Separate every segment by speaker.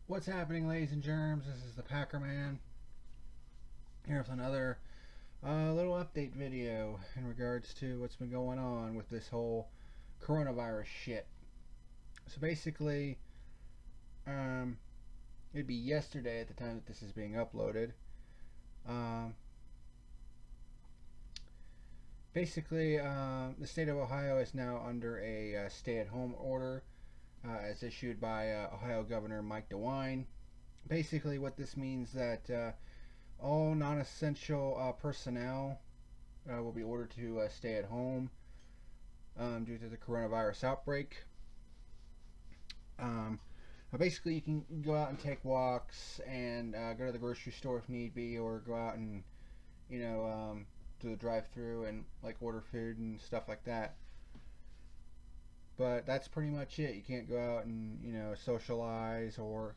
Speaker 1: What's happening, ladies and germs? This is the PackerMan here with another little update video in regards to what's been going on with this whole coronavirus shit. So basically, it'd be yesterday at the time that this is being uploaded. The state of Ohio is now under a stay-at-home order as issued by Ohio Governor Mike DeWine. Basically, what this means that all non-essential personnel will be ordered to stay at home due to the coronavirus outbreak. Basically, you can go out and take walks and go to the grocery store if need be, or go out and do the drive-through and like order food and stuff like that. But that's pretty much it. You can't go out and socialize or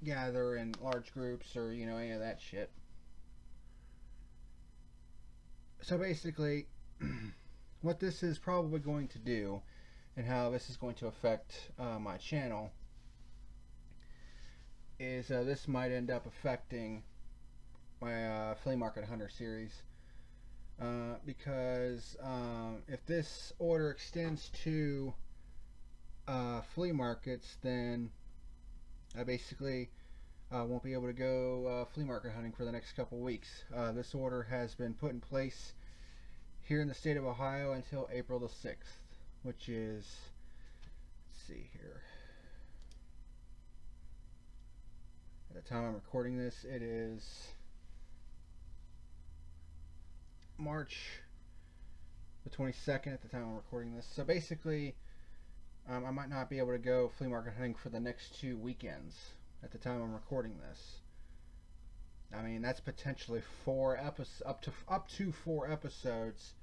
Speaker 1: gather in large groups or any of that shit. So basically, what this is probably going to do and how this is going to affect my channel is this might end up affecting my Flea Market Hunter series. Because if this order extends to flea markets, then I basically won't be able to go flea market hunting for the next couple weeks. This order has been put in place here in the state of Ohio until April the 6th, which is, let's see here. At the time I'm recording this, it is March the 22nd at the time I'm recording this. So basically, I might not be able to go flea market hunting for the next 2 weekends at the time I'm recording this. I mean, that's potentially up to 4 episodes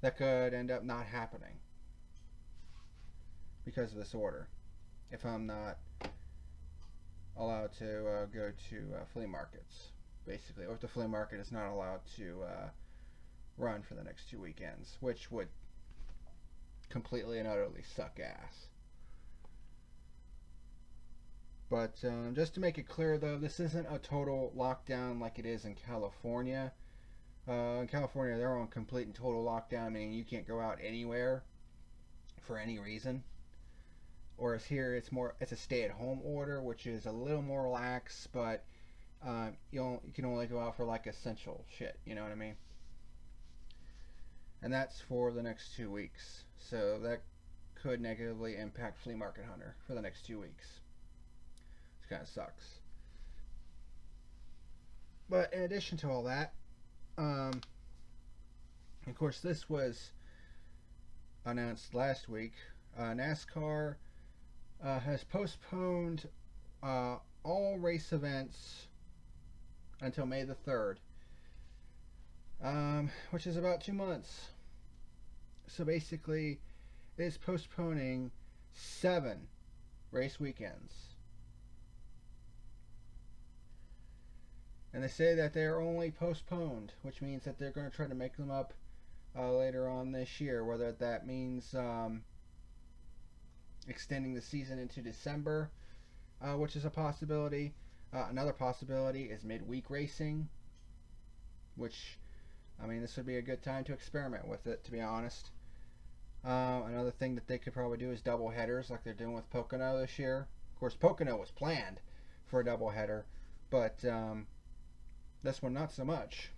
Speaker 1: that could end up not happening because of this order, if I'm not allowed to go to flea markets, basically, or if the flea market is not allowed to run for the next 2 weekends, which would completely and utterly suck ass. But just to make it clear, though, this isn't a total lockdown like it is in California. In California, they're on complete and total lockdown, meaning you can't go out anywhere for any reason. Whereas here, it's a stay-at-home order, which is a little more relaxed, but you can only go out for like essential shit. You know what I mean? And that's for the next 2 weeks. So that could negatively impact Flea Market Hunter for the next 2 weeks. It kind of sucks. But in addition to all that, of course, this was announced last week. NASCAR has postponed all race events until May the 3rd. Which is about 2 months. So basically, it is postponing 7 race weekends. And they say that they are only postponed, which means that they're going to try to make them up later on this year. Whether that means extending the season into December, which is a possibility. Another possibility is midweek racing, which, I mean, this would be a good time to experiment with it, to be honest. Another thing that they could probably do is double headers like they're doing with Pocono this year. Of course, Pocono was planned for a double header, but this one not so much.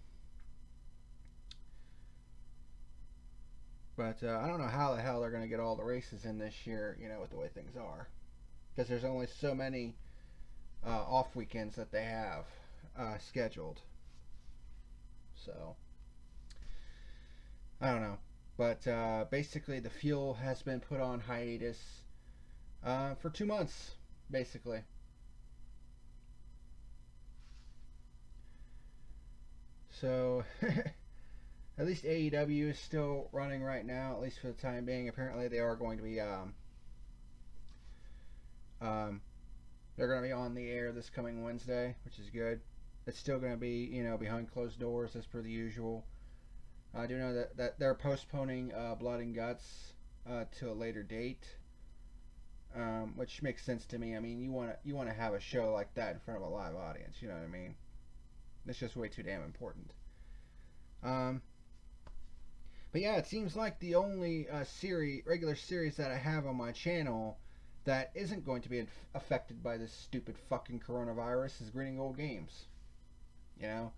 Speaker 1: But I don't know how the hell they're going to get all the races in this year, with the way things are. Because there's only so many off weekends that they have scheduled. So I don't know, but basically the fuel has been put on hiatus for 2 months, basically. So at least AEW is still running right now, at least for the time being. Apparently they are going to be they're going to be on the air this coming Wednesday, which is good. It's still going to be, behind closed doors as per the usual. I do know that they're postponing Blood and Guts to a later date. which makes sense to me. I mean, you want to have a show like that in front of a live audience. You know what I mean? It's just way too damn important. But yeah, it seems like the only regular series that I have on my channel that isn't going to be affected by this stupid fucking coronavirus is Greening Old Games. You know?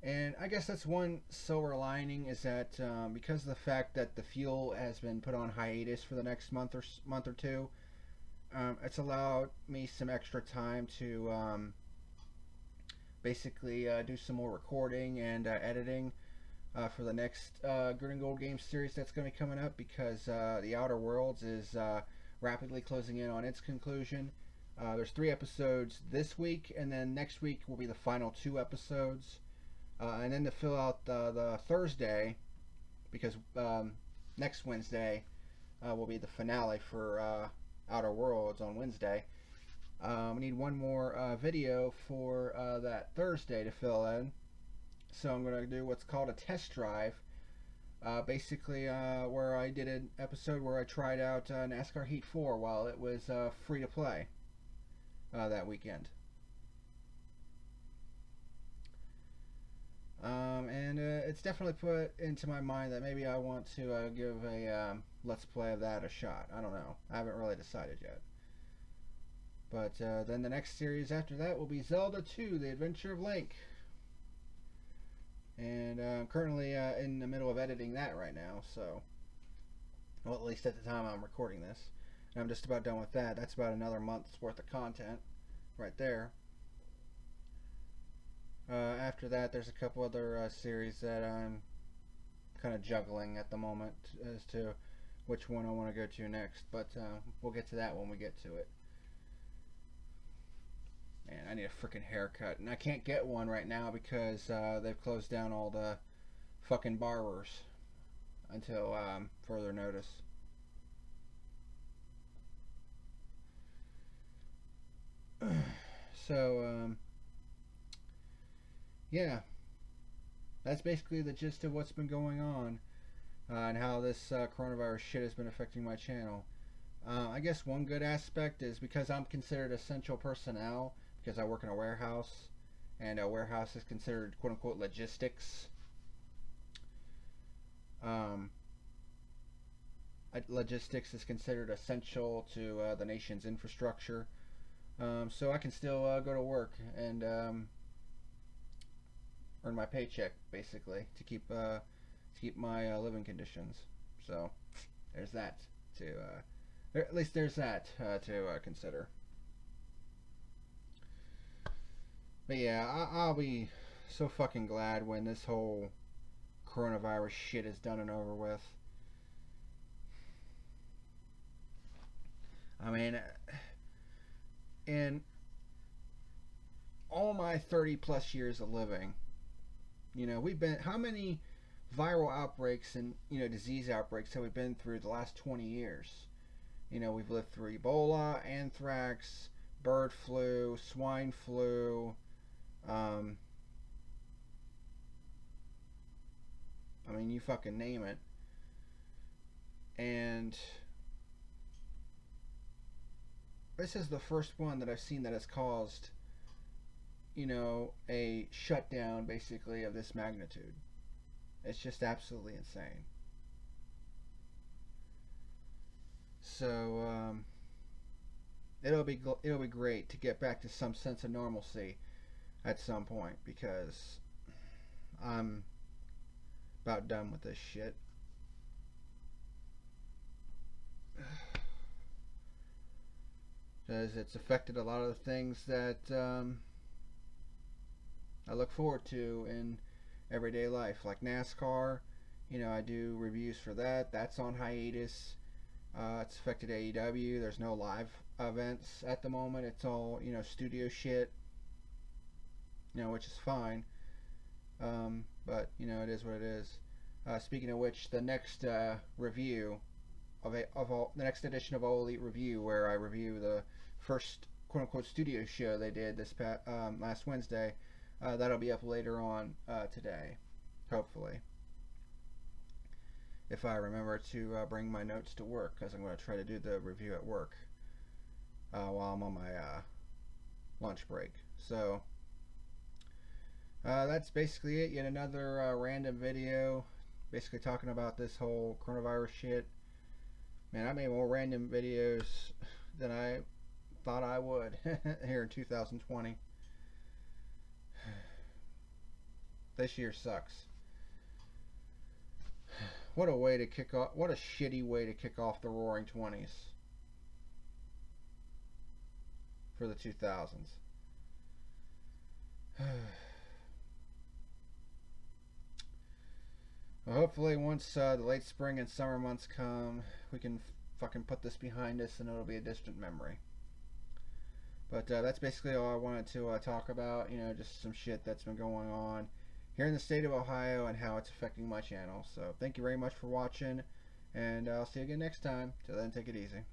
Speaker 1: And I guess that's one silver lining, is that because of the fact that the fuel has been put on hiatus for the next month or two, it's allowed me some extra time to basically do some more recording and editing for the next Green Gold Games series that's going to be coming up, because The Outer Worlds is rapidly closing in on its conclusion. There's 3 episodes this week, and then next week will be the final 2 episodes. And then to fill out the Thursday, because next Wednesday will be the finale for Outer Worlds on Wednesday. We need one more video for that Thursday to fill in. So I'm going to do what's called a test drive. Basically, where I did an episode where I tried out NASCAR Heat 4 while it was free to play that weekend. And it's definitely put into my mind that maybe I want to give a Let's Play of that a shot. I don't know. I haven't really decided yet. But then the next series after that will be Zelda 2, The Adventure of Link. And I'm currently in the middle of editing that right now, so... Well, at least at the time I'm recording this. And I'm just about done with that. That's about another month's worth of content right there. After that, there's a couple other series that I'm kind of juggling at the moment as to which one I want to go to next, but we'll get to that when we get to it. Man, I need a freaking haircut, and I can't get one right now because they've closed down all the fucking barbers until further notice. So, yeah, that's basically the gist of what's been going on and how this coronavirus shit has been affecting my channel. I guess one good aspect is because I'm considered essential personnel, because I work in a warehouse, and a warehouse is considered quote-unquote logistics. Logistics is considered essential to the nation's infrastructure. So I can still go to work and earn my paycheck, basically, to keep my living conditions. So there's that to at least there's that to consider. But yeah, I'll be so fucking glad when this whole coronavirus shit is done and over with. I mean, in all my 30 plus years of living, you know, we've been, how many viral outbreaks and, you know, disease outbreaks have we been through the last 20 years? You know, we've lived through Ebola, anthrax, bird flu, swine flu, I mean, you fucking name it. And this is the first one that I've seen that has caused, you know, a shutdown basically of this magnitude. It's just absolutely insane. So it'll be great to get back to some sense of normalcy at some point, because I'm about done with this shit. Because it's affected a lot of the things that I look forward to in everyday life, like NASCAR. You know, I do reviews for that. That's on hiatus. It's affected AEW. There's no live events at the moment. It's all, you know, studio shit. You know, which is fine. But, you know, it is what it is. Speaking of which, the next review of the next edition of Elite Wreview, where I review the first quote-unquote studio show they did this last Wednesday, that'll be up later on today, hopefully, if I remember to bring my notes to work, because I'm going to try to do the review at work. while I'm on my lunch break. So that's basically it. Yet another random video, basically talking about this whole coronavirus shit. Man, I made more random videos than I thought I would here in 2020. This year sucks. What a way to kick off, what a shitty way to kick off the Roaring 20s for the 2000s. Well, hopefully once the late spring and summer months come, we can fucking put this behind us and it'll be a distant memory. But that's basically all I wanted to talk about. You know, just some shit that's been going on here in the state of Ohio and how it's affecting my channel. So thank you very much for watching, and I'll see you again next time. Till then, take it easy.